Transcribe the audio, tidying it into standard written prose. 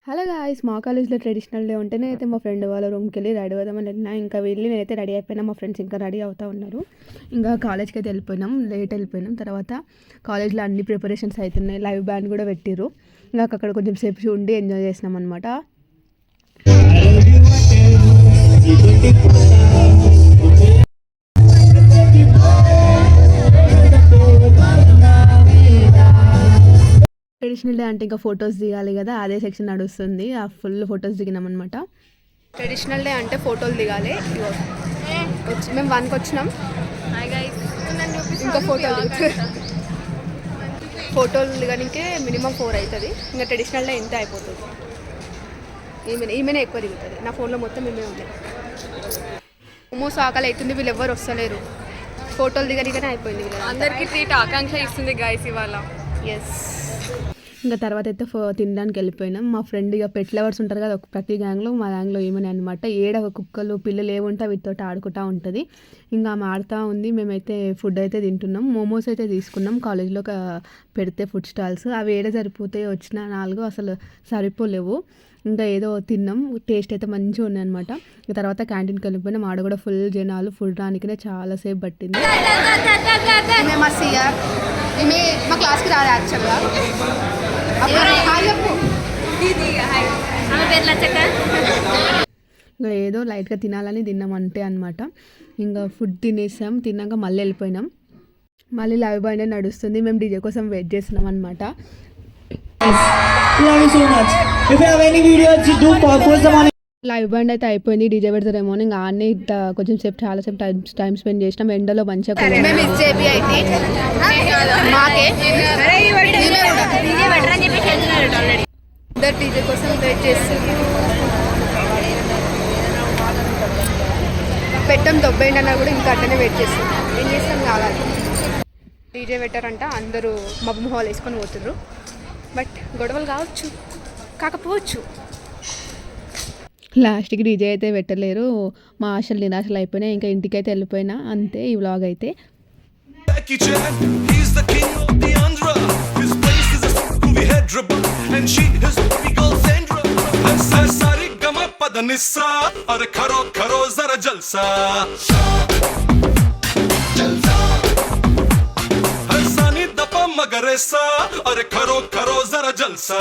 Hello guys, మా కాలేజ్లో traditional day ఉంటే నేనైతే మా ఫ్రెండ్ వాళ్ళ రూమ్కి వెళ్ళి రెడీ అవుదామని వెళ్ళినా. ఇంకా వెళ్ళి నేనైతే రెడీ అయిపోయినా, మా ఫ్రెండ్స్ ఇంకా రెడీ అవుతూ ఉన్నారు. ఇంకా కాలేజ్కి అయితే లేట్ వెళ్ళిపోయినాం. తర్వాత కాలేజ్లో అన్ని ప్రిపరేషన్స్ అవుతున్నాయి, లైవ్ బ్యాండ్ కూడా పెట్టిర్రు. ఇంకా అక్కడ కొంచెం సేపు ఉండి ఎంజాయ్ చేసినాం అనమాట. ట్రెడిషనల్ డే అంటే ఇంకా ఫొటోస్ దిగాలి కదా, అదే సెక్షన్ నడుస్తుంది. ఆ ఫుల్ ఫొటోస్ దిగినాం అనమాట. ట్రెడిషనల్ డే అంటే ఫోటోలు దిగాలి. మేము 1కి వచ్చినాం, ఇంకా ఫోటోలు దిగడానికే మినిమం 4 అవుతుంది. ఇంకా ట్రెడిషనల్ డే ఎంత అయిపోతుంది. ఈమెనే ఎక్కువ దిగుతుంది. నా ఫోన్లో మొత్తం ఈమె ఉంది. మోమోస్ ఆకలి అవుతుంది, వీళ్ళు ఎవ్వరు వస్తలేరు. ఫోటోలు దిగడానికనే అయిపోయింది. అందరికీ ట్రీట్ ఆకాంక్ష ఇస్తుంది గైస్ ఇవాళ. ఎస్. ఇంకా తర్వాత అయితే తినడానికి వెళ్ళిపోయినాం. మా ఫ్రెండ్ ఇక పెట్ లవర్స్ ఉంటారు కదా, ప్రతి గ్యాంగ్లో మా గ్యాంగ్లో ఏమని అనమాట. కుక్కలు పిల్లలు ఏముంటే వీటితో ఆడుకుంటూ ఉంటుంది. ఇంకా ఆమె ఆడుతూ ఉంది. మేమైతే ఫుడ్ అయితే తింటున్నాం. మోమోస్ అయితే తీసుకున్నాం కాలేజ్లో పెడితే ఫుడ్ స్టాల్స్. అవి సరిపోతాయి, వచ్చిన 4 అసలు సరిపోలేవు. ఇంకా ఏదో తిన్నాం, టేస్ట్ అయితే మంచిగా ఉన్నాయి అనమాట. తర్వాత క్యాంటీన్కి వెళ్ళిపోయినాం. ఆడ కూడా ఫుల్ జనాలు, ఫుడ్ రానికనే చాలాసేపు పట్టింది. మా క్లాస్కి రాదు యాక్చువల్గా. ఇంకా ఏదో లైట్గా తినాలని తిన్నాం అంతే అనమాట. ఇంకా ఫుడ్ తినేసాం. తిన్నాక మళ్ళీ వెళ్ళిపోయినాం. మళ్ళీ లైవ్ బ్యాండ్ నడుస్తుంది. మేము డీజే కోసం వెయిట్ చేస్తున్నాం అనమాట. లైవ్ బ్యాండ్ అయితే అయిపోయింది. డీజే పెడతారేమో ఇంకా ఆడనే కొంచెం సేపు చాలాసేపు టైం స్పెండ్ చేసినాం. ఎండలో మంచిగా డీజే కోసం వెయిట్ చేస్తుంది. పెట్టం దొబ్బేయండి అన్నా కూడా ఇంకా అట్టనే వెయిట్ చేస్తుంది. ఏం చేస్తాం కావాలి. డీజే పెట్టారంట, అందరూ మబ్బు మొహాలు వేసుకొని పోతుర్రు. బట్ గొడవలు కాకపోవచ్చు. లాస్ట్కి డీజే అయితే పెట్టలేరు. మా ఆశలు నిరాశలు అయిపోయినాయి. ఇంకా ఇంటికైతే వెళ్ళిపోయినా అంతే. ఈ వ్లాగ్ అయితే मगर ऐसा अरे करो जरा जलसा।